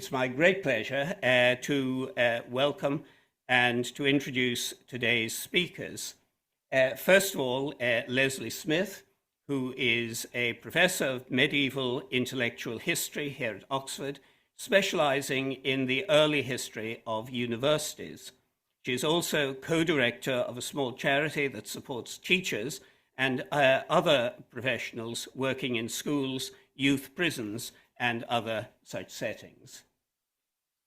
It's my great pleasure to welcome and to introduce today's speakers. First of all, Lesley Smith, who is a professor of medieval intellectual history here at Oxford, specializing in the early history of universities. She is also co-director of a small charity that supports teachers and other professionals working in schools, youth prisons, and other such settings.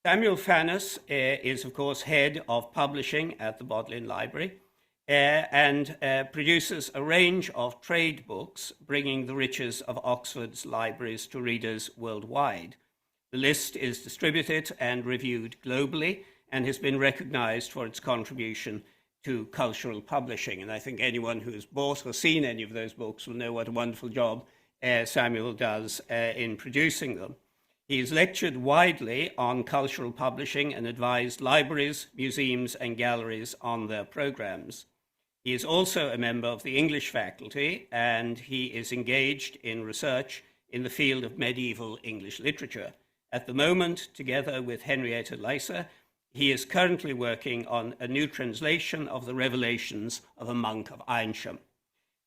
Samuel Fanous is, of course, head of publishing at the Bodleian Library and produces a range of trade books, bringing the riches of Oxford's libraries to readers worldwide. The list is distributed and reviewed globally and has been recognized for its contribution to cultural publishing. And I think anyone who's bought or seen any of those books will know what a wonderful job Samuel does in producing them. He has lectured widely on cultural publishing and advised libraries, museums, and galleries on their programs. He is also a member of the English faculty, and he is engaged in research in the field of medieval English literature. At the moment, together with Henrietta Leiser, he is currently working on a new translation of the Revelations of a Monk of Eynsham.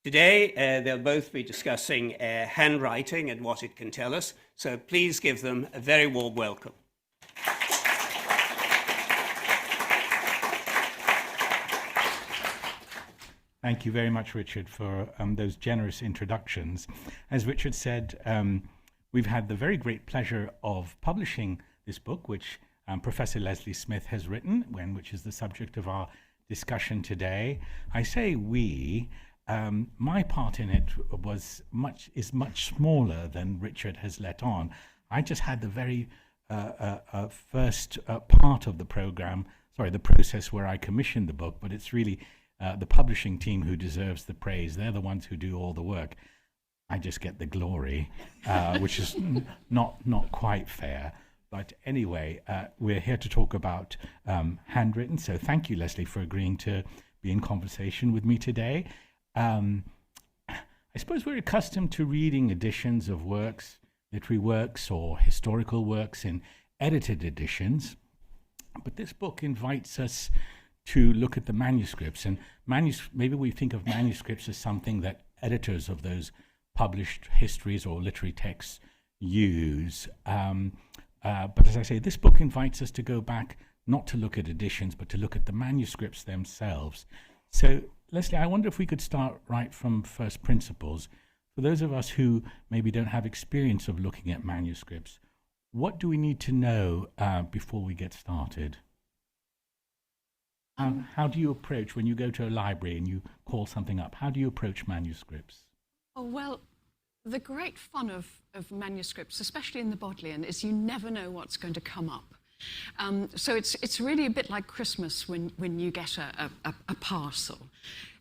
Today, they'll both be discussing handwriting and what it can tell us, so please give them a very warm welcome. Thank you very much, Richard, for those generous introductions. As Richard said, we've had the very great pleasure of publishing this book, which Professor Lesley Smith has written, which is the subject of our discussion today. I say we. My part in it is much smaller than Richard has let on. I just had the very first part of the process where I commissioned the book, but it's really the publishing team who deserves the praise. They're the ones who do all the work. I just get the glory, which is not quite fair. But anyway, we're here to talk about handwritten. So thank you, Lesley, for agreeing to be in conversation with me today. I suppose we're accustomed to reading editions of works, literary works or historical works in edited editions, but this book invites us to look at the manuscripts. And maybe we think of manuscripts as something that editors of those published histories or literary texts use. But as I say, this book invites us to go back, not to look at editions, but to look at the manuscripts themselves. So, Lesley, I wonder if we could start right from first principles. For those of us who maybe don't have experience of looking at manuscripts, what do we need to know before we get started? How do you approach, when you go to a library and you call something up, how do you approach manuscripts? Oh, well, the great fun of manuscripts, especially in the Bodleian, is you never know what's going to come up. So it's really a bit like Christmas when you get a parcel.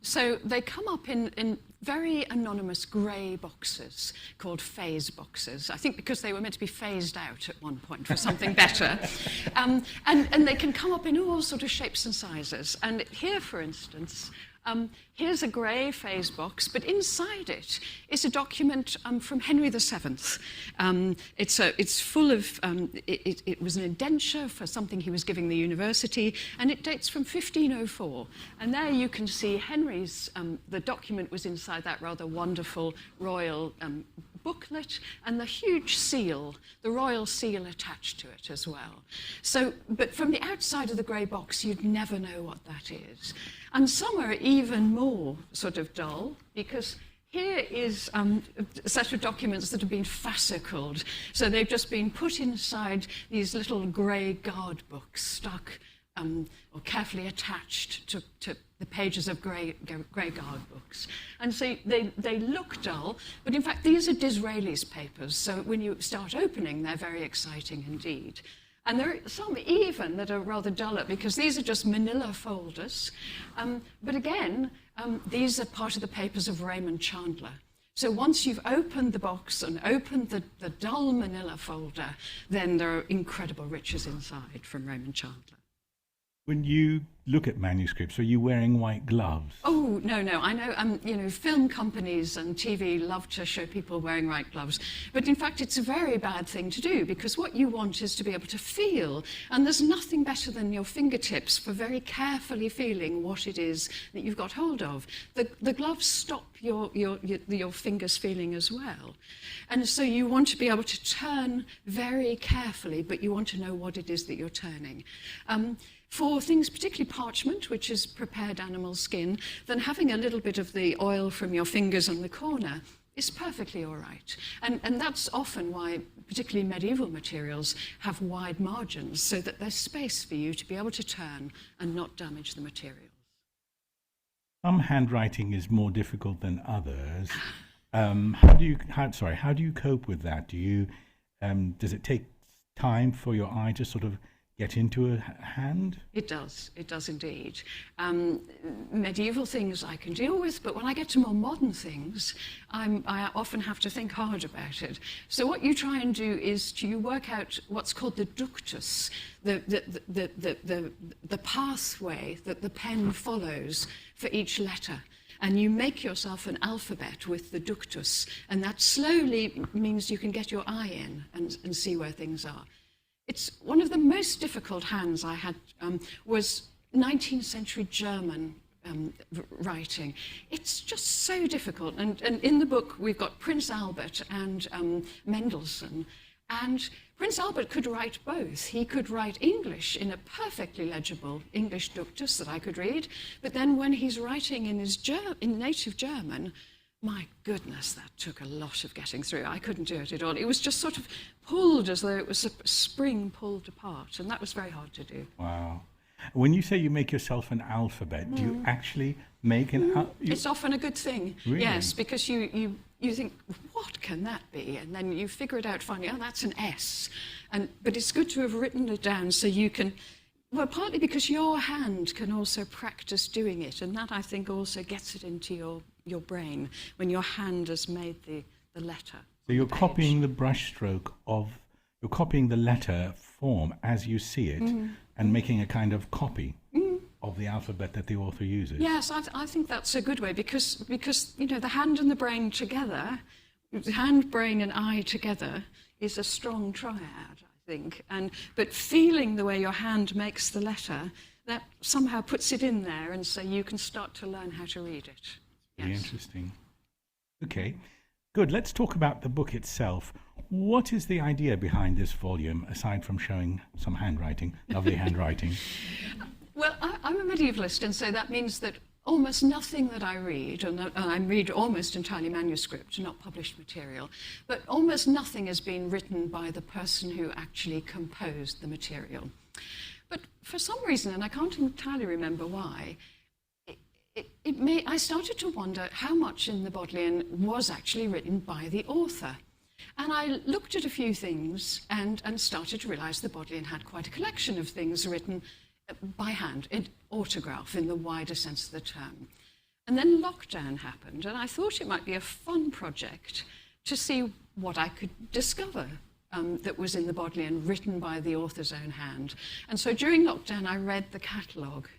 So they come up in very anonymous grey boxes called phase boxes, I think because they were meant to be phased out at one point for something better. And they can come up in all sort of shapes and sizes. And here, for instance, here's a grey phase box, but inside it is a document from Henry VII. It's full of, it was an indenture for something he was giving the university, and it dates from 1504. And there you can see Henry's, the document was inside that rather wonderful royal booklet, and the huge seal, the royal seal attached to it as well. So, but from the outside of the grey box, you'd never know what that is. And some are even more sort of dull, because here is a set of documents that have been fascicled. So they've just been put inside these little grey guard books, stuck or carefully attached to the pages of grey guard books. And so they look dull, but in fact these are Disraeli's papers, so when you start opening, they're very exciting indeed. And there are some even that are rather duller, because these are just manila folders. But again, these are part of the papers of Raymond Chandler. So once you've opened the box and opened the dull manila folder, then there are incredible riches inside from Raymond Chandler. When you look at manuscripts? Are you wearing white gloves? Oh, no. I know, film companies and TV love to show people wearing white gloves. But in fact, it's a very bad thing to do, because what you want is to be able to feel. And there's nothing better than your fingertips for very carefully feeling what it is that you've got hold of. The gloves stop your fingers feeling as well. And so you want to be able to turn very carefully, but you want to know what it is that you're turning. For things, particularly parchment, which is prepared animal skin, then having a little bit of the oil from your fingers on the corner is perfectly all right. And that's often why particularly medieval materials have wide margins, so that there's space for you to be able to turn and not damage the materials. Some handwriting is more difficult than others. How do you cope with that? Does it take time for your eye to sort of get into a hand? It does indeed. Medieval things I can deal with, but when I get to more modern things, I often have to think hard about it. So what you try and do is you work out what's called the ductus, the pathway that the pen follows for each letter. And you make yourself an alphabet with the ductus, and that slowly means you can get your eye in and see where things are. It's one of the most difficult hands I had was 19th century German writing. It's just so difficult. And in the book, we've got Prince Albert and Mendelssohn. And Prince Albert could write both. He could write English in a perfectly legible English ductus that I could read. But then when he's writing in his in native German, my goodness, that took a lot of getting through. I couldn't do it at all. It was just sort of pulled as though it was a spring pulled apart, and that was very hard to do. Wow. When you say you make yourself an alphabet, do you actually make an alphabet? It's often a good thing, really? Yes, because you think, what can that be? And then you figure it out finally, oh, that's an S. But it's good to have written it down so you can, well, partly because your hand can also practice doing it, and that, I think, also gets it into your brain when your hand has made the letter. So you're copying the brushstroke you're copying the letter form as you see it, and making a kind of copy of the alphabet that the author uses. Yes, I think that's a good way, because the hand and the brain together, the hand, brain and eye together is a strong triad, I think. But feeling the way your hand makes the letter, that somehow puts it in there, and so you can start to learn how to read it. Very interesting. Okay, good. Let's talk about the book itself. What is the idea behind this volume, aside from showing some handwriting, lovely handwriting? Well, I'm a medievalist, and so that means that almost nothing that I read, and I read almost entirely manuscript, not published material, but almost nothing has been written by the person who actually composed the material. But for some reason, and I can't entirely remember why, I started to wonder how much in the Bodleian was actually written by the author. And I looked at a few things and started to realise the Bodleian had quite a collection of things written by hand, in autograph in the wider sense of the term. And then lockdown happened, and I thought it might be a fun project to see what I could discover that was in the Bodleian, written by the author's own hand. And so during lockdown, I read the catalogue,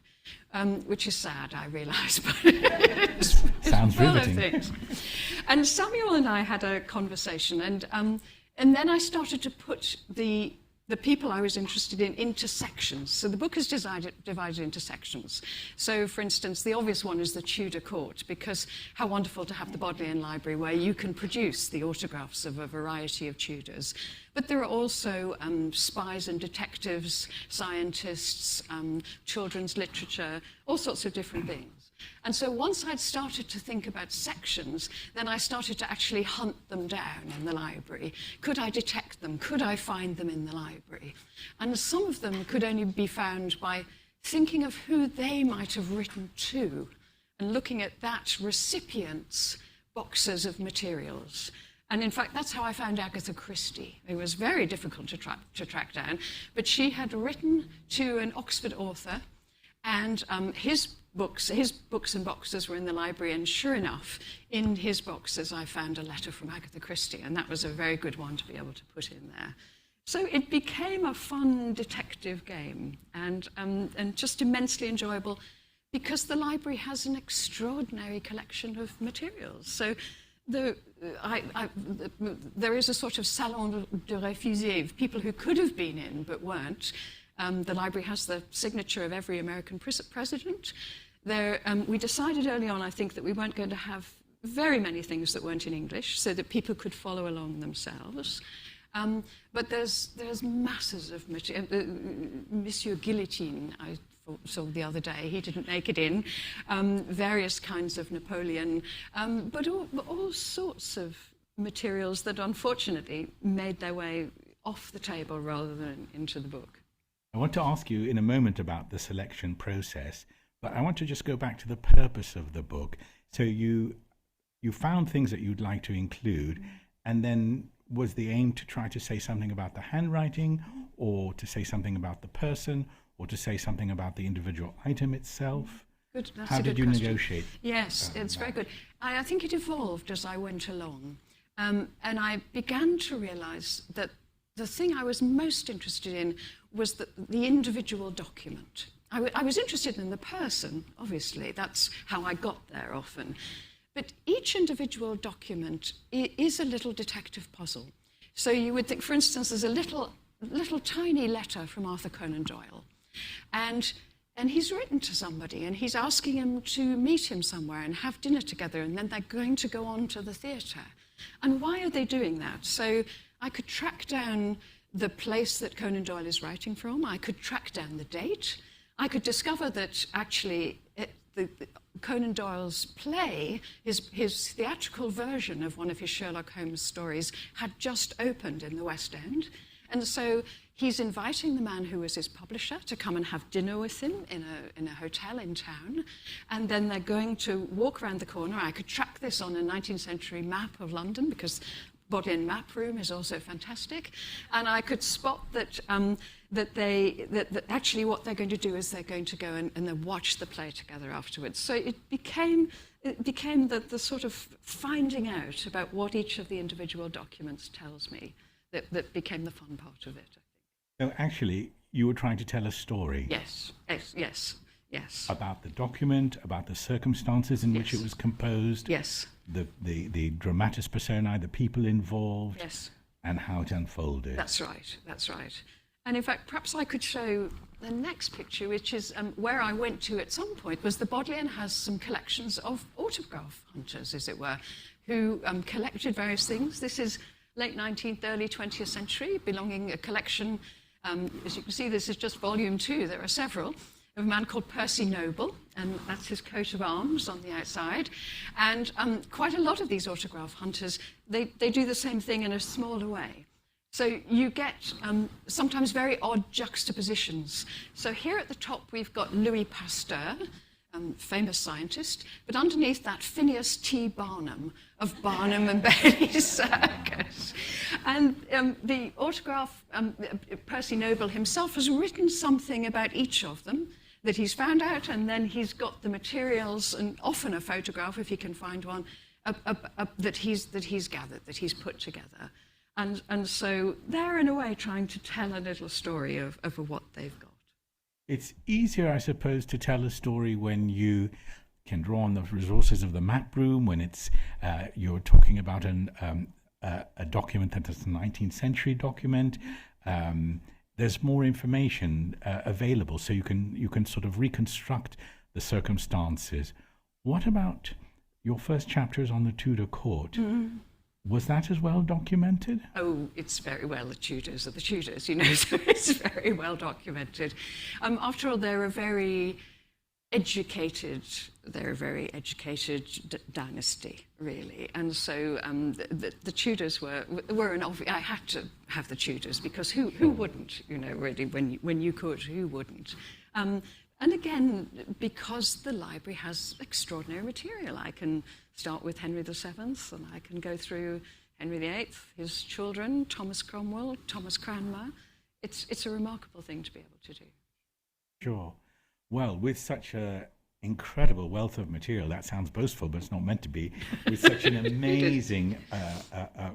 which is sad, I realise, but it's Sounds riveting. Things. And Samuel and I had a conversation, and then I started to put the people I was interested in into sections. So the book is divided into sections. So, for instance, the obvious one is the Tudor court, because how wonderful to have the Bodleian Library where you can produce the autographs of a variety of Tudors. But there are also spies and detectives, scientists, children's literature, all sorts of different things. And so once I'd started to think about sections, then I started to actually hunt them down in the library. Could I detect them? Could I find them in the library? And some of them could only be found by thinking of who they might have written to and looking at that recipient's boxes of materials. And in fact, that's how I found Agatha Christie. It was very difficult to track down, but she had written to an Oxford author, and his books and boxes were in the library, and sure enough, in his boxes I found a letter from Agatha Christie, and that was a very good one to be able to put in there. So it became a fun detective game, and just immensely enjoyable, because the library has an extraordinary collection of materials. So there is a sort of salon de réfugiés of people who could have been in but weren't. The library has the signature of every American president. We decided early on, I think, that we weren't going to have very many things that weren't in English, so that people could follow along themselves. But there's masses of material. Monsieur Guillotine, I saw the other day, he didn't make it in. Various kinds of Napoleon, but all sorts of materials that unfortunately made their way off the table rather than into the book. I want to ask you in a moment about the selection process, but I want to just go back to the purpose of the book. So you found things that you'd like to include, and then was the aim to try to say something about the handwriting, or to say something about the person, or to say something about the individual item itself? Good. That's How a did good you question. negotiate? Yes, it's very good. I think it evolved as I went along. And I began to realize that the thing I was most interested in was the individual document. I was interested in the person, obviously. That's how I got there often. But each individual document is a little detective puzzle. So you would think, for instance, there's a little tiny letter from Arthur Conan Doyle. And he's written to somebody, and he's asking him to meet him somewhere and have dinner together, and then they're going to go on to the theatre. And why are they doing that? So I could track down the place that Conan Doyle is writing from. I could track down the date. I could discover that actually Conan Doyle's play, his theatrical version of one of his Sherlock Holmes stories, had just opened in the West End. And so he's inviting the man who was his publisher to come and have dinner with him in a hotel in town. And then they're going to walk around the corner. I could track this on a 19th century map of London, because Bodleian Map Room is also fantastic. And I could spot that actually what they're going to do is they're going to go and then watch the play together afterwards. So it became the sort of finding out about what each of the individual documents tells me that became the fun part of it, I think. So actually, you were trying to tell a story. Yes. About the document, about the circumstances in which Yes. it was composed. Yes. The dramatis personae, the people involved. Yes. And how it unfolded. That's right. And in fact, perhaps I could show the next picture, which is where I went to at some point, was the Bodleian has some collections of autograph hunters, as it were, who collected various things. This is late 19th, early 20th century, belonging a collection, as you can see, this is just volume 2, there are several, of a man called Percy Noble, and that's his coat of arms on the outside. And quite a lot of these autograph hunters, they do the same thing in a smaller way. So you get sometimes very odd juxtapositions. So here at the top we've got Louis Pasteur, famous scientist, but underneath that Phineas T. Barnum of Barnum and Bailey Circus. And the autograph, Percy Noble himself has written something about each of them that he's found out, and then he's got the materials, and often a photograph, if he can find one, that he's gathered, that he's put together. And so they're, in a way, trying to tell a little story of what they've got. It's easier, I suppose, to tell a story when you can draw on the resources of the map room, when it's you're talking about a document that is a 19th century document. There's more information available, so you can sort of reconstruct the circumstances. What about your first chapters on the Tudor court? Mm-hmm. Was that as well documented? Oh, it's very well. The Tudors are the Tudors, you know, so it's very well documented. After all, they're a very educated dynasty, really. And so the Tudors were an obvious. I had to have the Tudors, because who wouldn't, you know, really, when you could, who wouldn't? And again, because the library has extraordinary material, I can start with Henry VII, and I can go through Henry VIII, his children, Thomas Cromwell, Thomas Cranmer. It's a remarkable thing to be able to do. Sure. Well, with such an incredible wealth of material, that sounds boastful, but it's not meant to be, with such an amazing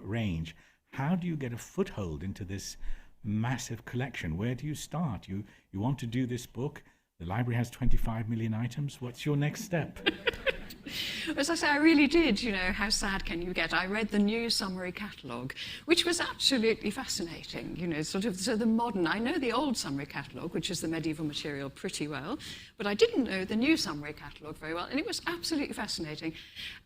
range, how do you get a foothold into this massive collection. Where do you start? You want to do this book. The library has 25 million items. What's your next step? As I say, I really did, how sad can you get? I read the new summary catalogue, which was absolutely fascinating, so the modern, I know the old summary catalogue, which is the medieval material, pretty well, but I didn't know the new summary catalogue very well, and it was absolutely fascinating,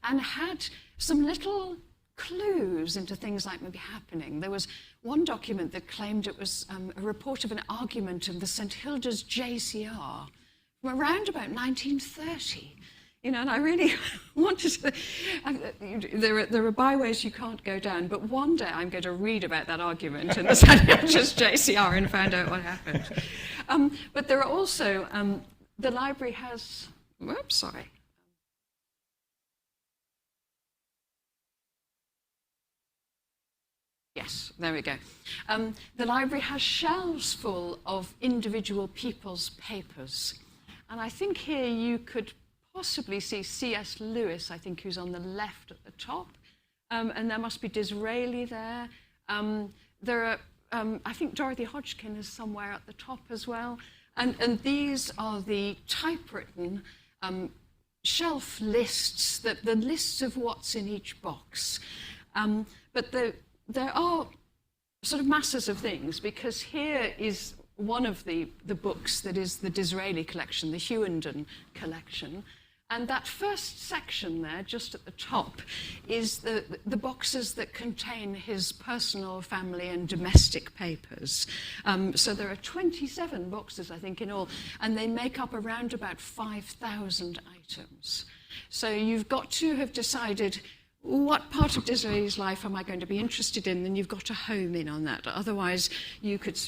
and had some little clues into things like maybe happening. There was one document that claimed it was a report of an argument of the St Hilda's JCR from around about 1930. And I really wanted to. There are byways you can't go down, but one day I'm going to read about that argument in the St Hilda's JCR and find out what happened. But there are also the library has. Whoops, sorry. Yes, there we go. The library has shelves full of individual people's papers, and I think here you could possibly see C.S. Lewis, I think, who's on the left at the top, and there must be Disraeli there. There are, I think Dorothy Hodgkin is somewhere at the top as well, and these are the typewritten shelf lists, the lists of what's in each box. But there are sort of masses of things, because here is one of the books that is the Disraeli collection, the Hughenden collection. And that first section there, just at the top, is the boxes that contain his personal, family, and domestic papers. So there are 27 boxes, I think, in all, and they make up around about 5,000 items. So you've got to have decided what part of Disraeli's life am I going to be interested in, and you've got to home in on that. Otherwise, you could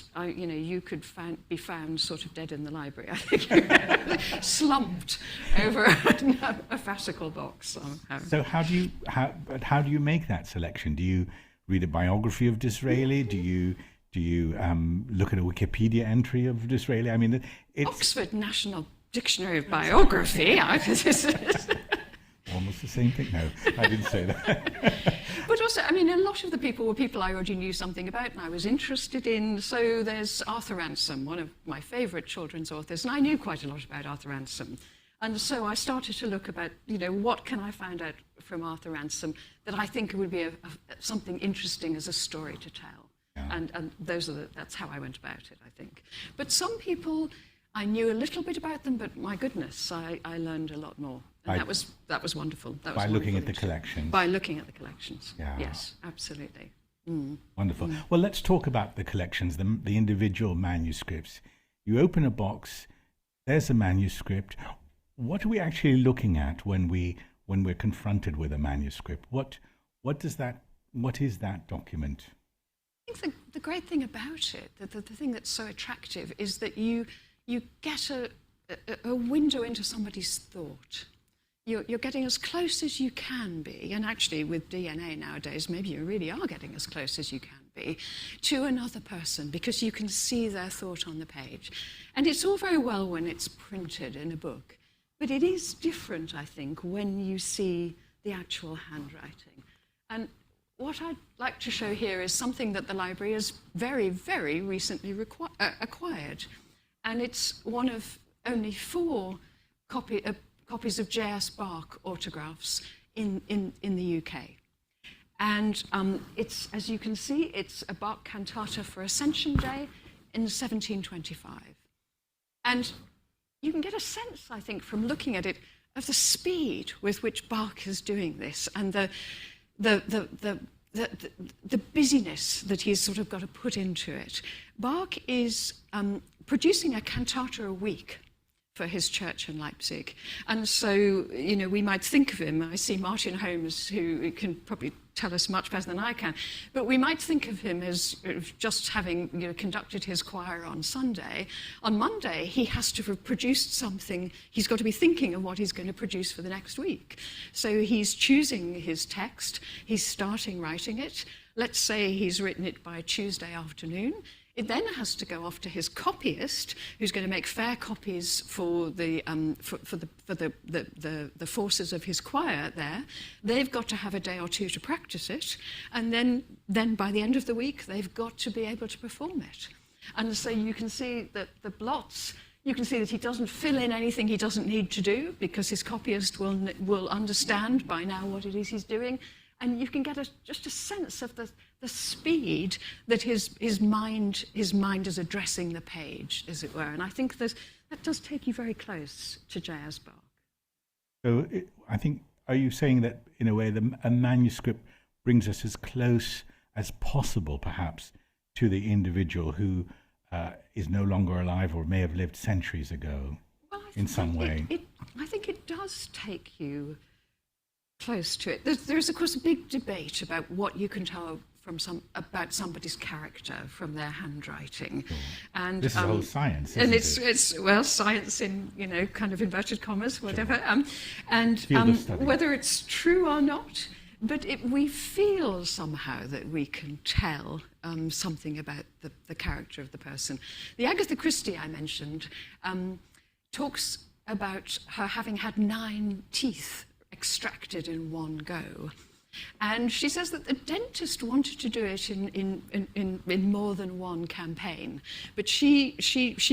be found sort of dead in the library, I think, slumped over a fascicle box somehow. So how do you make that selection? Do you read a biography of Disraeli? Do you look at a Wikipedia entry of Disraeli? I mean, it's Oxford National Dictionary of Biography. Almost the same thing. No, I didn't say that. But also, I mean, a lot of the people were people I already knew something about and I was interested in. So there's Arthur Ransome, one of my favourite children's authors, and I knew quite a lot about Arthur Ransome. And so I started to look about, what can I find out from Arthur Ransome that I think would be something interesting as a story to tell. Yeah. And that's how I went about it, I think. But some people, I knew a little bit about them, but my goodness, I learned a lot more. And that was wonderful. By looking at the collections. By looking at the collections. Yeah. Yes, absolutely. Mm. Wonderful. Mm. Well, let's talk about the collections, the individual manuscripts. You open a box, there's a manuscript. What are we actually looking at when we're confronted with a manuscript? What is that document? I think the great thing about it, the thing that's so attractive, is that you get a window into somebody's thought. You're getting as close as you can be, and actually with DNA nowadays, maybe you really are getting as close as you can be to another person, because you can see their thought on the page. And it's all very well when it's printed in a book, but it is different, I think, when you see the actual handwriting. And what I'd like to show here is something that the library has very, very recently acquired. And it's one of only 4 copies of J.S. Bach autographs in the UK. And it's, as you can see, it's a Bach cantata for Ascension Day in 1725. And you can get a sense, I think, from looking at it, of the speed with which Bach is doing this, and the busyness that he's sort of got to put into it. Bach is producing a cantata a week for his church in Leipzig. And so, we might think of him, I see Martin Holmes, who can probably tell us much better than I can, but we might think of him as just having conducted his choir on Sunday. On Monday, he has to have produced something. He's got to be thinking of what he's going to produce for the next week. So he's choosing his text, he's starting writing it. Let's say he's written it by Tuesday afternoon. It then has to go off to his copyist, who's going to make fair copies for the forces of his choir there. They've got to have a day or two to practice it, and then by the end of the week, they've got to be able to perform it. And so you can see that the blots, you can see that he doesn't fill in anything he doesn't need to do, because his copyist will understand by now what it is he's doing. And you can get just a sense of the speed that his mind is addressing the page, as it were. And I think that does take you very close to J.S. Bach. So I think, are you saying that, in a way, a manuscript brings us as close as possible, perhaps, to the individual who is no longer alive or may have lived centuries ago, well, in some way? I think it does take you close to it. There's of course a big debate about what you can tell about somebody's character from their handwriting. Sure. And this is whole science, and isn't it? it's well, science in kind of inverted commas, whatever. Sure. And Field of study. whether it's true or not, but we feel somehow that we can tell something about the character of the person. The Agatha Christie I mentioned talks about her having had 9 teeth extracted in one go. And she says that the dentist wanted to do it in more than one campaign, but she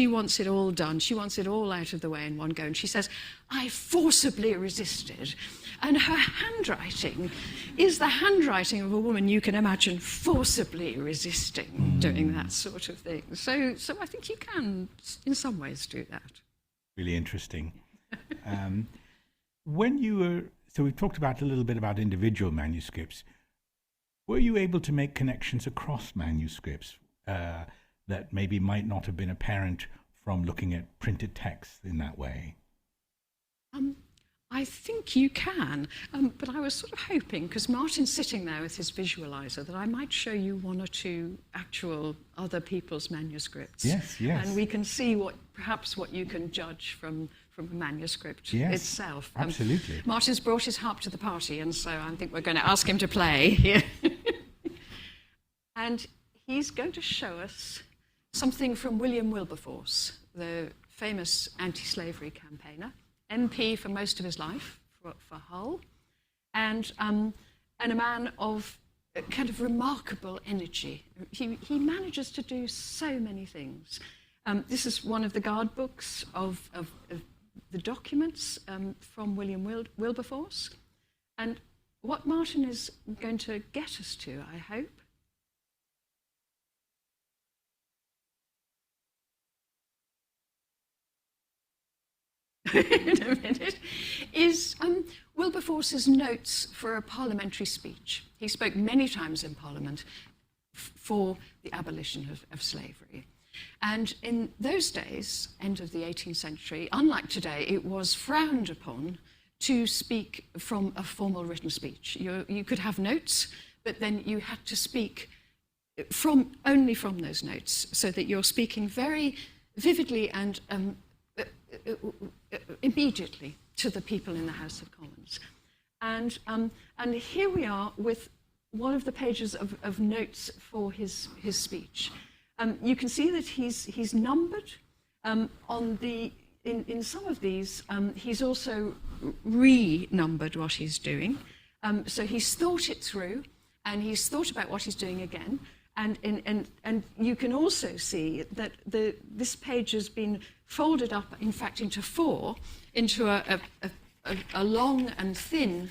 wants it all done. She wants it all out of the way in one go. And she says, I forcibly resisted. And her handwriting is the handwriting of a woman you can imagine forcibly resisting doing that sort of thing. So I think you can, in some ways, do that. Really interesting. When you were, so we've talked about a little bit about individual manuscripts. Were you able to make connections across manuscripts that maybe might not have been apparent from looking at printed text in that way? I think you can, but I was sort of hoping, because Martin's sitting there with his visualizer, that I might show you 1 or 2 actual other people's manuscripts. Yes, yes. And we can see perhaps what you can judge from a manuscript itself. Absolutely. Martin's brought his harp to the party, and so I think we're going to ask him to play here. And he's going to show us something from William Wilberforce, the famous anti-slavery campaigner, MP for most of his life for Hull, and a man of kind of remarkable energy. He manages to do so many things. This is one of the guard books of the documents from William Wilberforce. And what Martin is going to get us to, I hope, in a minute, is Wilberforce's notes for a parliamentary speech. He spoke many times in Parliament for the abolition of slavery. And in those days, end of the 18th century, unlike today, it was frowned upon to speak from a formal written speech. You could have notes, but then you had to speak only from those notes, so that you're speaking very vividly and immediately to the people in the House of Commons. And here we are with one of the pages of notes for his speech. You can see that he's numbered. In some of these, he's also re-numbered what he's doing. So he's thought it through, and he's thought about what he's doing again. And you can also see that this page has been folded up, in fact, into 4, into a long and thin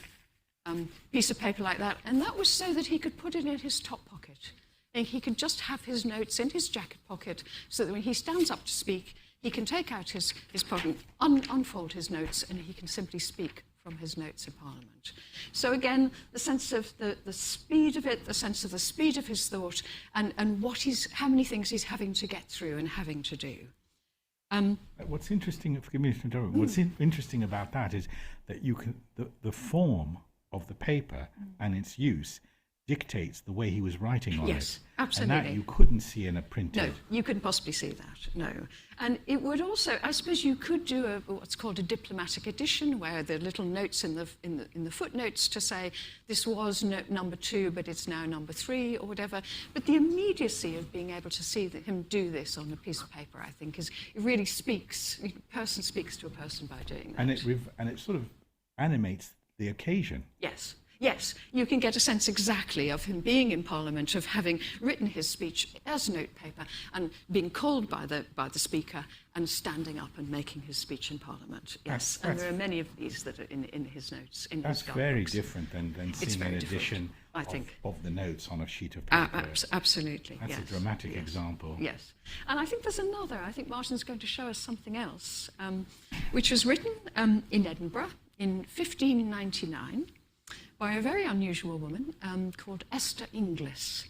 piece of paper like that. And that was so that he could put it in his top pocket. And he could just have his notes in his jacket pocket, so that when he stands up to speak, he can take out his pocket, unfold his notes, and he can simply speak from his notes in Parliament. So again, the sense of the speed of it, the sense of the speed of his thought, and how many things he's having to get through and having to do. What's interesting, forgive me to interrupt, what's interesting about that is that you can, the form of the paper and its use dictates the way he was writing on it. Yes, absolutely. And that you couldn't see in a printed. No, you couldn't possibly see that, no. And it would also, I suppose you could do what's called a diplomatic edition, where there are little notes in the footnotes to say this was note number 2, but it's now number 3 or whatever. But the immediacy of being able to see him do this on a piece of paper, I think, it really speaks, a person speaks to a person by doing that. And it sort of animates the occasion. Yes. Yes, you can get a sense exactly of him being in Parliament, of having written his speech as notepaper and being called by the speaker and standing up and making his speech in Parliament. Yes, and there are many of these that are in his notes. That's very different than seeing an edition of the notes on a sheet of paper. Absolutely, That's a dramatic example. Yes, and I think there's another. I think Martin's going to show us something else, which was written in Edinburgh in 1599. By a very unusual woman called Esther Inglis.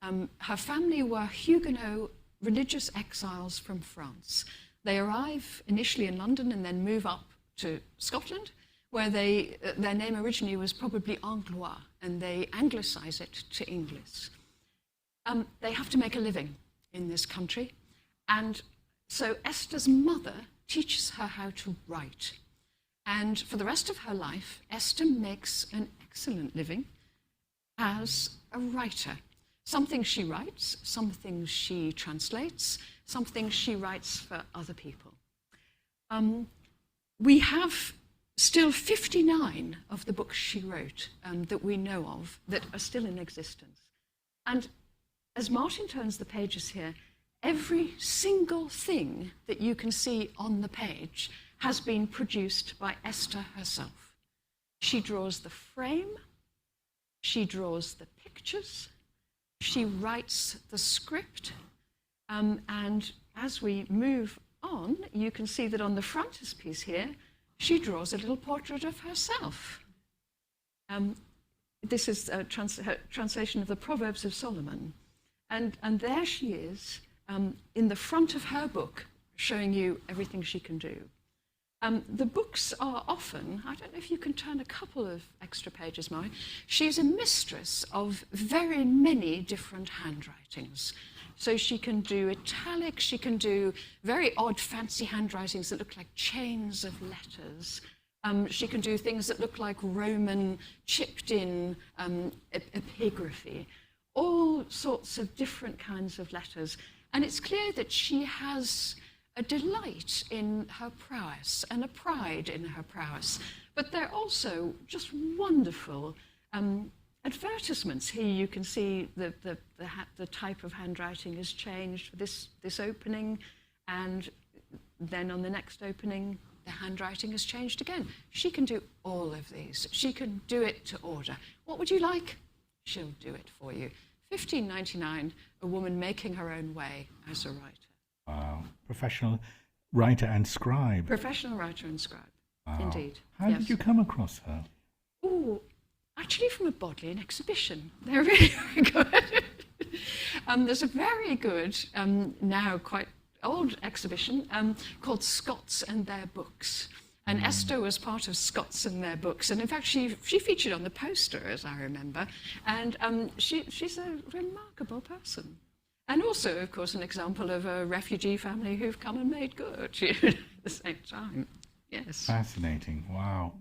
Her family were Huguenot religious exiles from France. They arrive initially in London and then move up to Scotland, where their name originally was probably Anglois, and they anglicise it to Inglis. They have to make a living in this country, and so Esther's mother teaches her how to write. And for the rest of her life, Esther makes an excellent living as a writer. Some things she writes, some things she translates, some things she writes for other people. We have still 59 of the books she wrote that we know of that are still in existence. And as Martin turns the pages here, every single thing that you can see on the page has been produced by Esther herself. She draws the frame, she draws the pictures, she writes the script, and as we move on, you can see that on the frontispiece here, she draws a little portrait of herself. This is a translation of the Proverbs of Solomon, and there she is in the front of her book, showing you everything she can do. The books are often, I don't know if you can turn a couple of extra pages, Murray. She's a mistress of very many different handwritings. So she can do italic, she can do very odd fancy handwritings that look like chains of letters. She can do things that look like Roman chipped in epigraphy. All sorts of different kinds of letters. And it's clear that she has a delight in her prowess and a pride in her prowess. But they're also just wonderful advertisements. Here you can see the type of handwriting has changed for this opening, and then on the next opening, the handwriting has changed again. She can do all of these. She can do it to order. What would you like? She'll do it for you. 1599, a woman making her own way as a writer. Wow. Professional writer and scribe. Professional writer and scribe, wow. Indeed. How did you come across her? Oh, actually from a Bodleian exhibition. They're really very good. There's a very good, now quite old exhibition called Scots and Their Books. And Esther was part of Scots and Their Books. And in fact, she featured on the poster, as I remember. And she's a remarkable person. And also, of course, an example of a refugee family who've come and made good at the same time. Yes. Fascinating. Wow.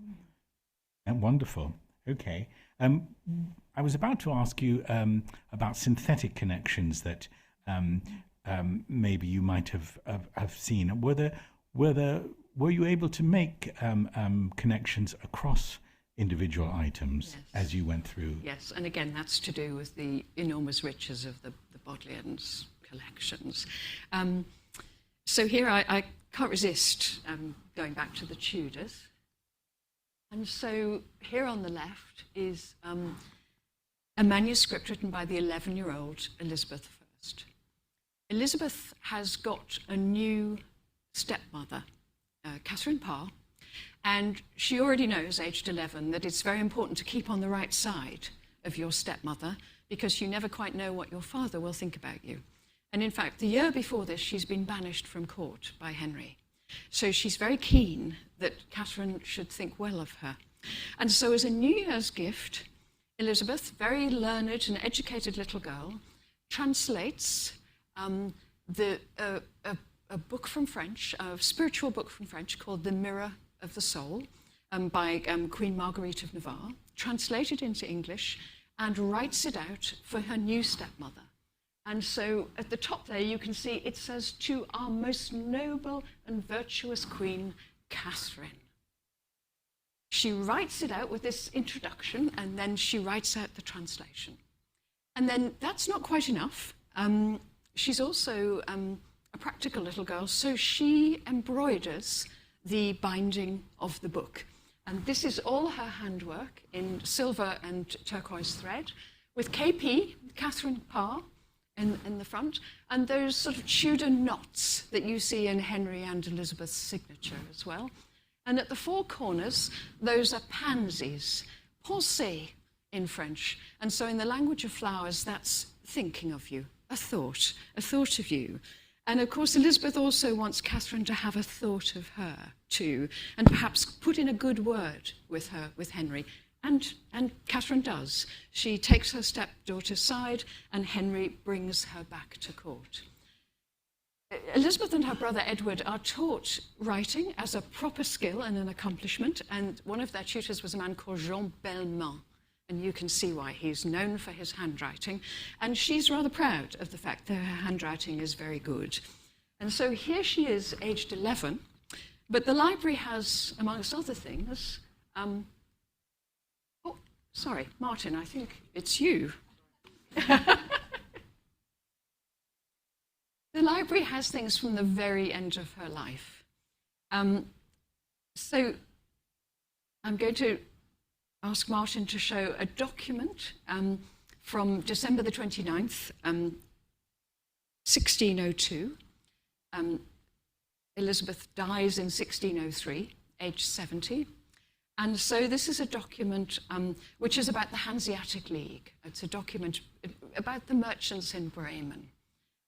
And wonderful. Okay. I was about to ask you about synthetic connections that maybe you might have seen. Were you able to make connections across individual items as you went through? Yes, and again, that's to do with the enormous riches of the Bodleians' collections. So here I can't resist going back to the Tudors. And so here on the left is a manuscript written by the 11-year-old Elizabeth I. Elizabeth has got a new stepmother, Catherine Parr, and she already knows, aged 11, that it's very important to keep on the right side of your stepmother because you never quite know what your father will think about you. And in fact, the year before this, she's been banished from court by Henry. So she's very keen that Catherine should think well of her. And so as a New Year's gift, Elizabeth, very learned and educated little girl, translates a book from French, a spiritual book from French called The Mirror of the Soul by Queen Marguerite of Navarre, translated into English, and writes it out for her new stepmother. And so at the top there you can see it says, "To our most noble and virtuous Queen, Catherine." She writes it out with this introduction, and then she writes out the translation. And then that's not quite enough. She's also a practical little girl, so she embroiders the binding of the book. And this is all her handwork in silver and turquoise thread, with KP, Catherine Parr, in the front, and those sort of Tudor knots that you see in Henry and Elizabeth's signature as well. And at the four corners, those are pansies, pensée in French. And so in the language of flowers, that's thinking of you, a thought of you. And of course, Elizabeth also wants Catherine to have a thought of her too, and perhaps put in a good word with Henry. And Catherine does. She takes her stepdaughter's side, and Henry brings her back to court. Elizabeth and her brother Edward are taught writing as a proper skill and an accomplishment, and one of their tutors was a man called Jean Belmont, and you can see why he's known for his handwriting, and she's rather proud of the fact that her handwriting is very good. And so here she is, aged 11, but the library has, amongst other things, oh, sorry, Martin, I think it's you. The library has things from the very end of her life. So I'm going to ask Martin to show a document from December the 29th, 1602. Elizabeth dies in 1603, aged 70. And so this is a document which is about the Hanseatic League. It's a document about the merchants in Bremen.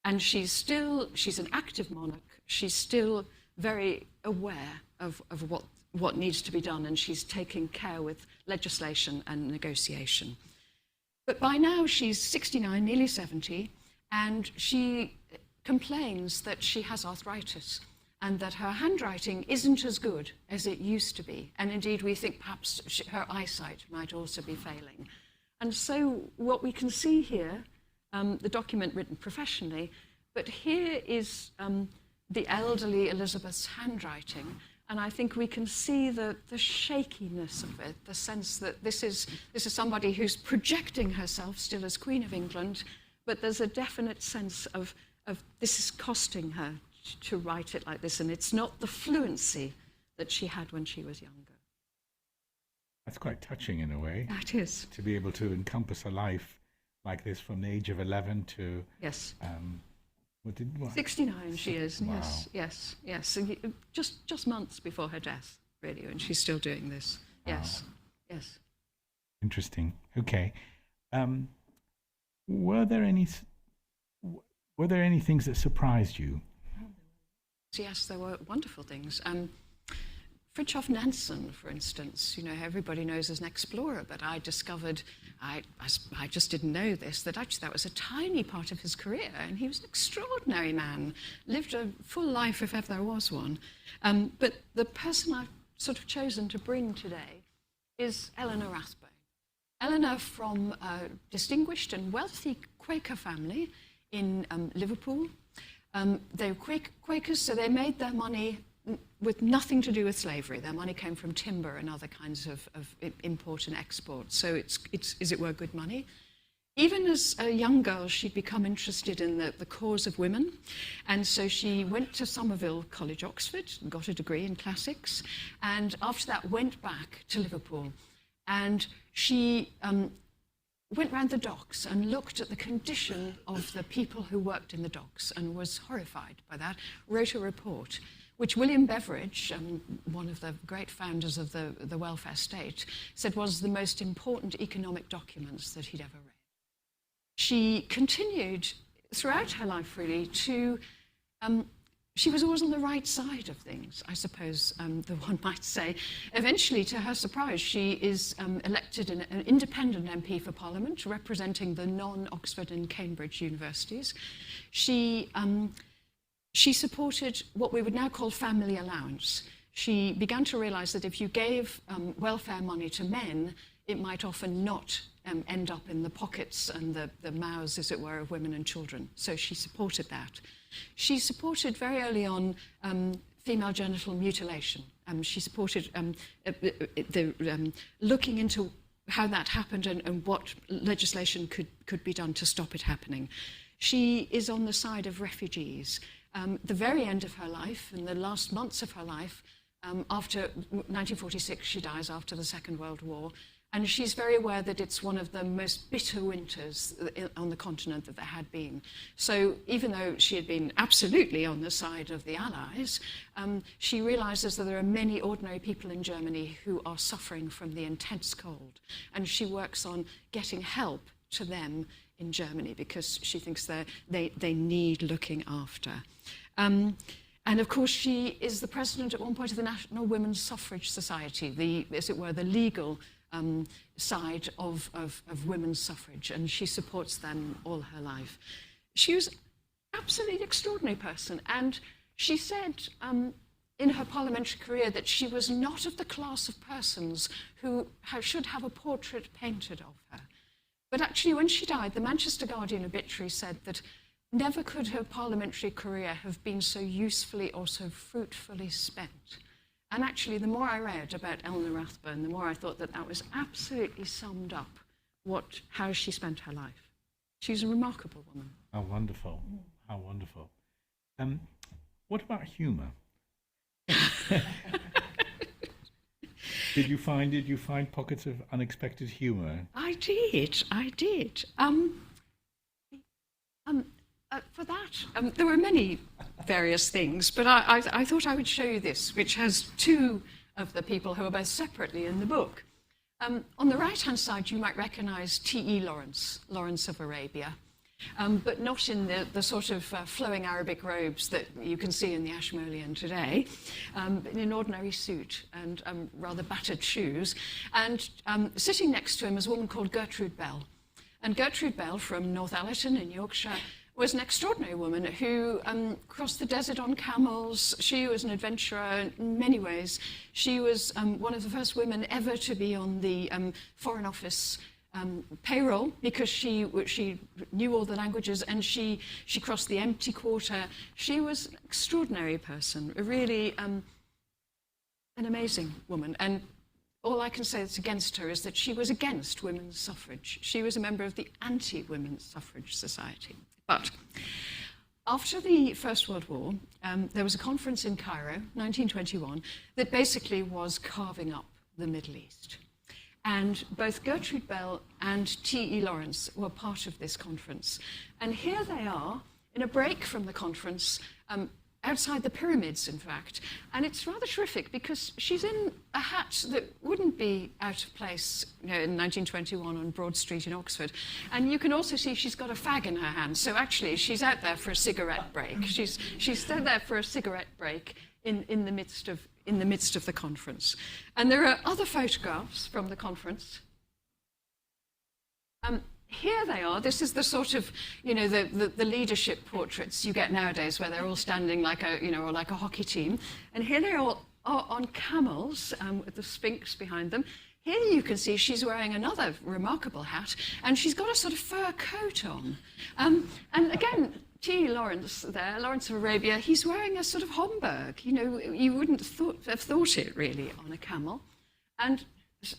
And she's an active monarch. She's still very aware of what needs to be done, and she's taking care with legislation and negotiation. But by now she's 69, nearly 70, and she complains that she has arthritis and that her handwriting isn't as good as it used to be. And indeed, we think perhaps her eyesight might also be failing. And so what we can see here, the document written professionally, but here is the elderly Elizabeth's handwriting, and I think we can see the shakiness of it, the sense that this is somebody who's projecting herself still as Queen of England, but there's a definite sense of this is costing her to write it like this, and it's not the fluency that she had when she was younger. That's quite touching in a way. That is. To be able to encompass a life like this from the age of 11 to... Yes. What? 69 she is, wow. yes. So just months before her death, really, and she's still doing this. Yes, wow. Yes. Interesting. Okay. Were there any things that surprised you? Yes, there were wonderful things. Fridtjof Nansen, for instance, everybody knows as an explorer, but I discovered, I just didn't know this, that actually that was a tiny part of his career, and he was an extraordinary man, lived a full life if ever there was one. But the person I've sort of chosen to bring today is Eleanor Rathbone. Eleanor, from a distinguished and wealthy Quaker family in Liverpool. They were Quakers, so they made their money with nothing to do with slavery. Their money came from timber and other kinds of import and export. So it's as it were, good money. Even as a young girl, she'd become interested in the cause of women. And so she went to Somerville College, Oxford, got a degree in classics, and after that went back to Liverpool. And she went round the docks and looked at the condition of the people who worked in the docks and was horrified by that, wrote a report, which William Beveridge, one of the great founders of the welfare state, said was the most important economic documents that he'd ever read. She continued throughout her life, really, to she was always on the right side of things, I suppose the one might say. Eventually, to her surprise, she is elected an independent MP for Parliament, representing the non-Oxford and Cambridge universities. She supported what we would now call family allowance. She began to realise that if you gave welfare money to men, it might often not end up in the pockets and the mouths, as it were, of women and children. So she supported that. She supported very early on female genital mutilation. She supported looking into how that happened and what legislation could be done to stop it happening. She is on the side of refugees. The very end of her life, in the last months of her life, after 1946, she dies after the Second World War, and she's very aware that it's one of the most bitter winters on the continent that there had been. So even though she had been absolutely on the side of the Allies, she realises that there are many ordinary people in Germany who are suffering from the intense cold, and she works on getting help to them in Germany because she thinks they need looking after. And of course, she is the president at one point of the National Women's Suffrage Society, as it were, the legal side of women's suffrage, and she supports them all her life. She was an absolutely extraordinary person, and she said in her parliamentary career that she was not of the class of persons who should have a portrait painted of her. But actually, when she died, the Manchester Guardian obituary said that never could her parliamentary career have been so usefully or so fruitfully spent. And actually, the more I read about Eleanor Rathbone, the more I thought that was absolutely summed up how she spent her life. She's a remarkable woman. How wonderful. How wonderful. What about humour? Did you find pockets of unexpected humour? I did. For that, there were many various things, but I thought I would show you this, which has two of the people who are both separately in the book. On the right-hand side, you might recognise T.E. Lawrence of Arabia, but not in the sort of flowing Arabic robes that you can see in the Ashmolean today, but in an ordinary suit and rather battered shoes. And sitting next to him is a woman called Gertrude Bell. And Gertrude Bell from Northallerton in Yorkshire was an extraordinary woman who crossed the desert on camels. She was an adventurer in many ways. She was one of the first women ever to be on the Foreign Office payroll because she knew all the languages, and she crossed the empty quarter. She was an extraordinary person, really an amazing woman. And all I can say that's against her is that she was against women's suffrage. She was a member of the Anti-Women's Suffrage Society. But after the First World War, there was a conference in Cairo, 1921, that basically was carving up the Middle East. And both Gertrude Bell and T.E. Lawrence were part of this conference. And here they are, in a break from the conference, outside the pyramids, in fact. And it's rather terrific because she's in a hat that wouldn't be out of place in 1921 on Broad Street in Oxford. And you can also see she's got a fag in her hand. So actually, she's out there for a cigarette break. She's stood there for a cigarette break in the midst of the conference. And there are other photographs from the conference. Here they are. This is the sort of, the leadership portraits you get nowadays, where they're all standing like a hockey team. And here they all are on camels with the Sphinx behind them. Here you can see she's wearing another remarkable hat, and she's got a sort of fur coat on. And again, T. Lawrence there, Lawrence of Arabia, he's wearing a sort of Homburg. You wouldn't have thought it really on a camel. And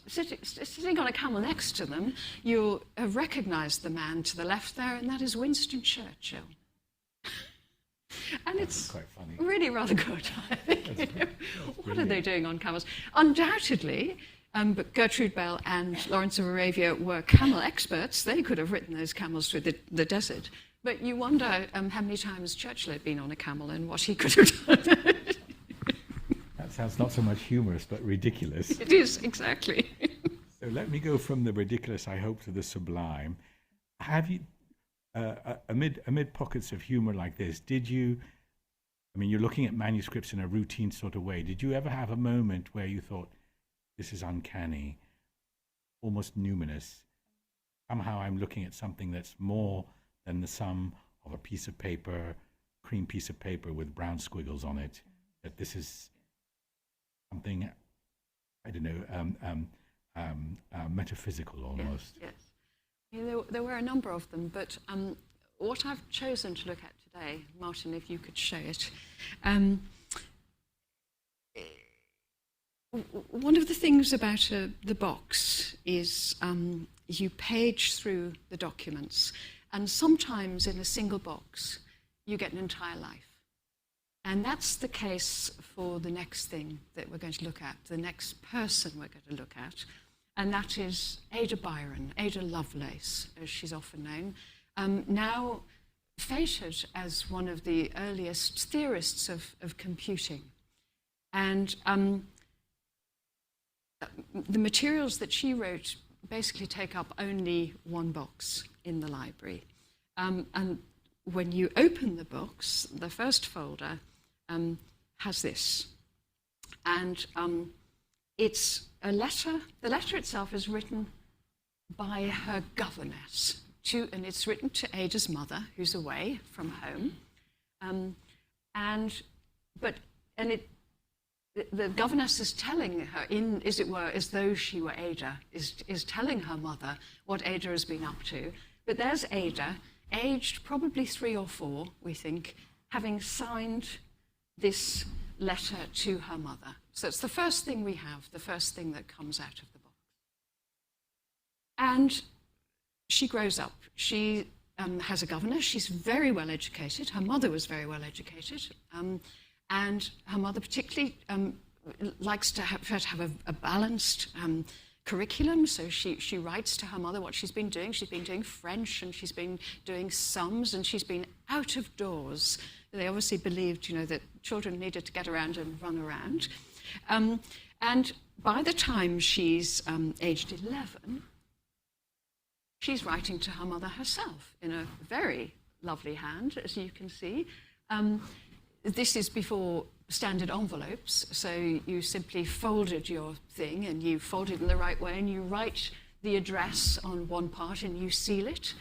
sitting on a camel next to them, you'll have recognised the man to the left there, and that is Winston Churchill. And it's quite funny. Really rather good, I think. What are they doing on camels? Undoubtedly, but Gertrude Bell and Lawrence of Arabia were camel experts. They could have ridden those camels through the desert. But you wonder how many times Churchill had been on a camel and what he could have done. That sounds not so much humorous, but ridiculous. It is, exactly. So let me go from the ridiculous, I hope, to the sublime. Have you, amid pockets of humour like this, did you I mean, you're looking at manuscripts in a routine sort of way. Did you ever have a moment where you thought, this is uncanny, almost numinous? Somehow I'm looking at something that's more than the sum of a piece of paper, cream piece of paper with brown squiggles on it, that this is something, I don't know, metaphysical almost. Yes. Yeah, there were a number of them, but what I've chosen to look at today, Martin, if you could show it. One of the things about the box is you page through the documents, and sometimes in a single box you get an entire life. And that's the case for the next thing that we're going to look at, the next person we're going to look at, and that is Ada Byron, Ada Lovelace, as she's often known, now feted as one of the earliest theorists of computing. And the materials that she wrote basically take up only one box in the library. And when you open the box, the first folder has this. And it's a letter. The letter itself is written by her governess, and it's written to Ada's mother, who's away from home. The governess is telling her, as it were, as though she were Ada, is telling her mother what Ada has been up to. But there's Ada, aged probably 3 or 4, we think, having signed this letter to her mother. So it's the first thing we have, the first thing that comes out of the box. And she grows up. She has a governess. She's very well educated. Her mother was very well educated. And her mother particularly likes to have a balanced curriculum. So she writes to her mother what she's been doing. She's been doing French, and she's been doing sums, and she's been out of doors. They obviously believed, that children needed to get around and run around. And by the time she's aged 11, she's writing to her mother herself in a very lovely hand, as you can see. This is before standard envelopes, so you simply folded your thing, and you fold it in the right way, and you write the address on one part, and you seal it.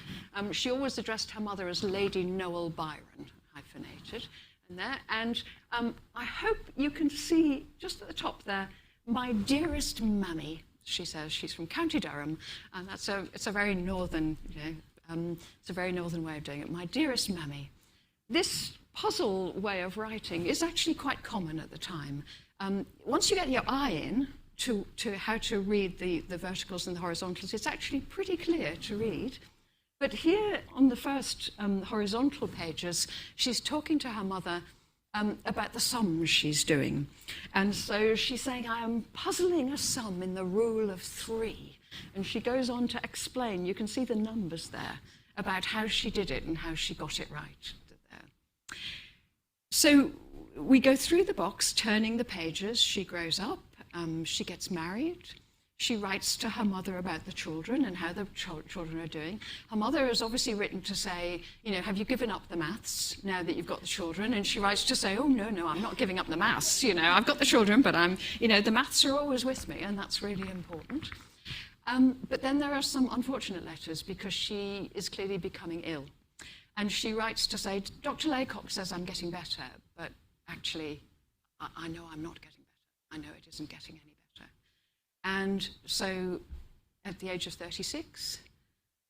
She always addressed her mother as Lady Noel Byron, hyphenated, and I hope you can see just at the top there, my dearest mammy, she says. She's from County Durham, and it's a very northern, it's a very northern way of doing it. My dearest mammy. This puzzle way of writing is actually quite common at the time. Once you get your eye in to how to read the verticals and the horizontals, it's actually pretty clear to read. But here on the first horizontal pages, she's talking to her mother about the sums she's doing. And so she's saying, I am puzzling a sum in the rule of 3. And she goes on to explain, you can see the numbers there, about how she did it and how she got it right. So we go through the box, turning the pages. She grows up, she gets married. She writes to her mother about the children and how the children are doing. Her mother has obviously written to say, have you given up the maths now that you've got the children? And she writes to say, oh, no, I'm not giving up the maths. I've got the children, but the maths are always with me, and that's really important. But then there are some unfortunate letters because she is clearly becoming ill. And she writes to say, Dr. Laycock says I'm getting better, but actually, I know I'm not getting better. I know it isn't getting any better. And so at the age of 36,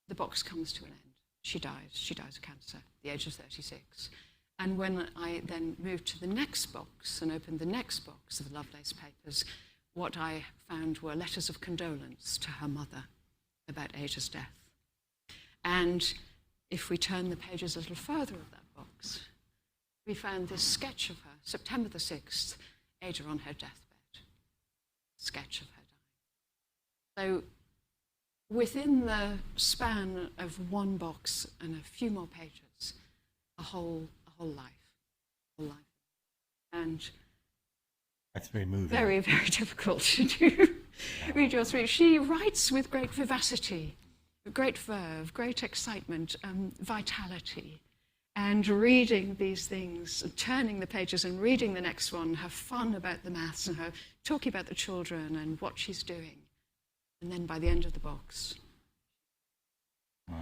the box comes to an end. She dies of cancer at the age of 36. And when I then moved to the next box and opened the next box of the Lovelace papers, what I found were letters of condolence to her mother about Ada's death. And if we turn the pages a little further of that box, we found this sketch of her, September the 6th, Ada on her deathbed. Sketch of her dying. So within the span of one box and a few more pages, a whole life. And that's very moving. Very, very difficult to do. Read your through. She writes with great vivacity, great verve, great excitement, vitality. and reading these things, and turning the pages and reading the next one, her fun about the maths and her talking about the children and what she's doing. And then by the end of the box, Wow.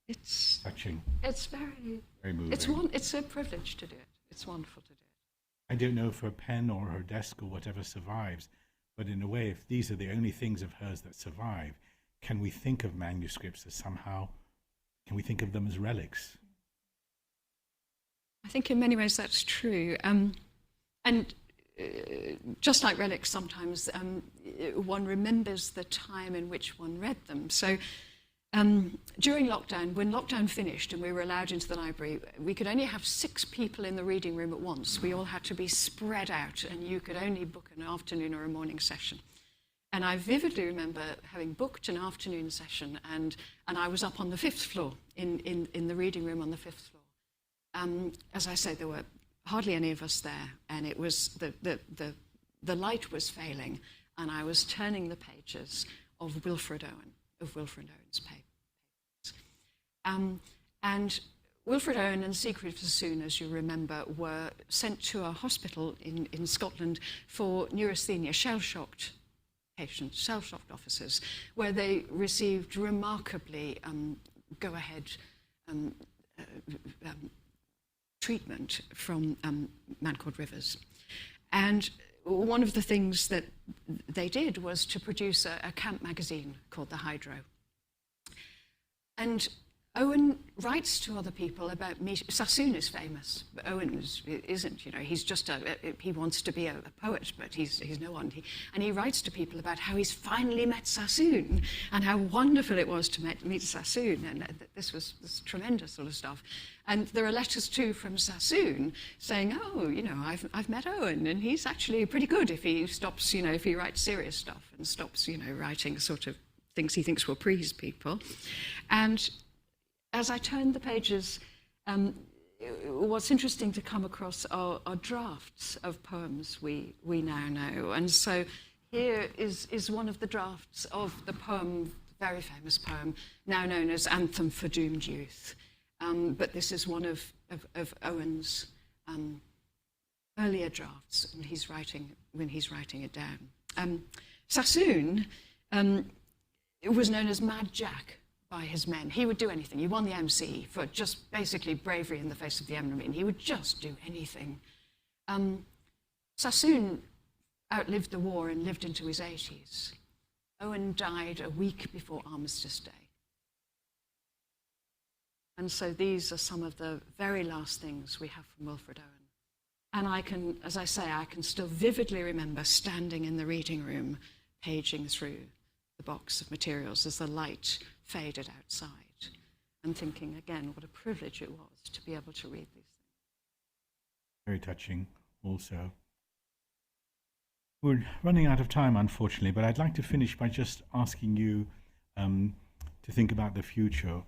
it's Touching. It's very moving. It's a privilege to do it. It's wonderful to do it. I don't know if her pen or her desk or whatever survives, but in a way, if these are the only things of hers that survive, can we think of manuscripts as somehow, can we think of them as relics? I think in many ways that's true. Just like relics, sometimes one remembers the time in which one read them. So during lockdown, when lockdown finished and we were allowed into the library, we could only have 6 people in the reading room at once. We all had to be spread out, and you could only book an afternoon or a morning session. And I vividly remember having booked an afternoon session, and I was up on the 5th floor, in the reading room on the 5th floor. As I say, there were hardly any of us there, and it was the light was failing, and I was turning the pages of Wilfred Owen's papers. And Wilfred Owen and Siegfried Sassoon, as you remember, were sent to a hospital in Scotland for neurasthenia, shell-shocked patients, shell-shocked officers, where they received remarkably go-ahead treatment from a man called Rivers. And one of the things that they did was to produce a camp magazine called The Hydro. And Owen writes to other people about Sassoon is famous, but Owen isn't. He's just he wants to be a poet, but he's no one. And he writes to people about how he's finally met Sassoon and how wonderful it was to meet Sassoon, and this was tremendous sort of stuff. And there are letters too from Sassoon saying, "Oh, I've met Owen, and he's actually pretty good if he stops, if he writes serious stuff and stops, writing sort of things he thinks will please people." And as I turned the pages, what's interesting to come across are drafts of poems we now know. And so here is one of the drafts of the poem, very famous poem, now known as Anthem for Doomed Youth. But this is one of Owen's earlier drafts, and when he's writing it down. Sassoon was known as Mad Jack by his men. He would do anything. He won the MC for just basically bravery in the face of the enemy. He would just do anything. Sassoon outlived the war and lived into his 80s. Owen died a week before Armistice Day. And so these are some of the very last things we have from Wilfred Owen. And I can still vividly remember standing in the reading room, paging through the box of materials as the light faded outside, and thinking again what a privilege it was to be able to read these things. Very touching also. We're running out of time, unfortunately, but I'd like to finish by just asking you to think about the future.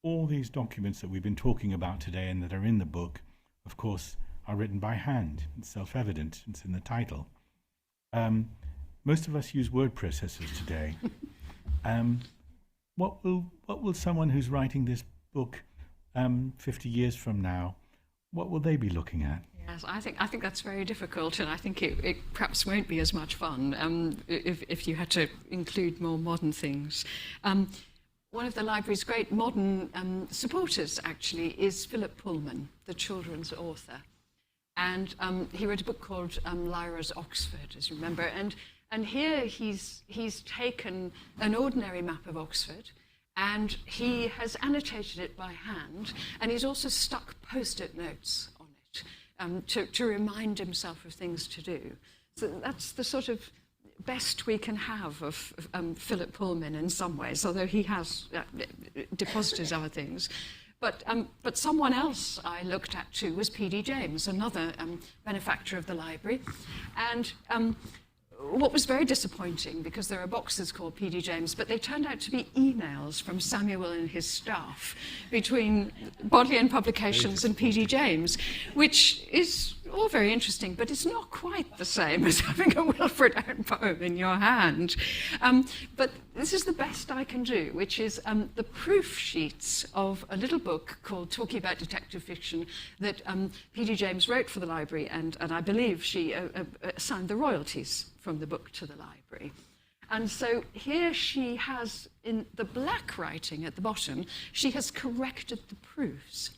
All these documents that we've been talking about today and that are in the book, of course, are written by hand. It's self-evident. It's in the title. Most of us use word processors today. What will someone who's writing this book 50 years from now, what will they be looking at? Yes, I think that's very difficult, and I think it perhaps won't be as much fun if you had to include more modern things. One of the library's great modern supporters, actually, is Philip Pullman, the children's author. And he wrote a book called Lyra's Oxford, as you remember. And here he's taken an ordinary map of Oxford, and he has annotated it by hand, and he's also stuck post-it notes on it to remind himself of things to do. So that's the sort of best we can have of Philip Pullman in some ways, although he has deposited other things. But someone else I looked at too was P.D. James, another benefactor of the library. And what was very disappointing, because there are boxes called P.D. James, but they turned out to be emails from Samuel and his staff between Bodleian Publications and P.D. James, which is all very interesting, but it's not quite the same as having a Wilfred Owen poem in your hand. But this is the best I can do, which is the proof sheets of a little book called Talking About Detective Fiction that P.D. James wrote for the library, and I believe she assigned the royalties from the book to the library. And so here she has, in the black writing at the bottom, she has corrected the proofs.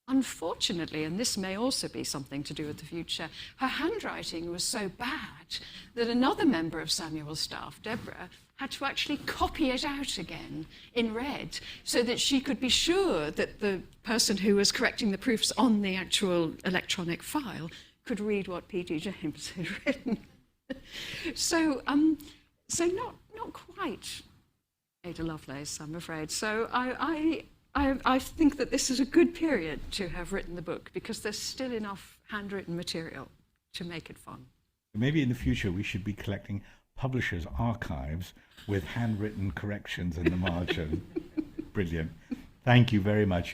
Unfortunately, and this may also be something to do with the future, her handwriting was so bad that another member of Samuel's staff, Deborah, had to actually copy it out again in red so that she could be sure that the person who was correcting the proofs on the actual electronic file could read what P.D. James had written. So not quite Ada Lovelace, I'm afraid. So I think that this is a good period to have written the book, because there's still enough handwritten material to make it fun. Maybe in the future we should be collecting publishers' archives with handwritten corrections in the margin. Brilliant. Thank you very much.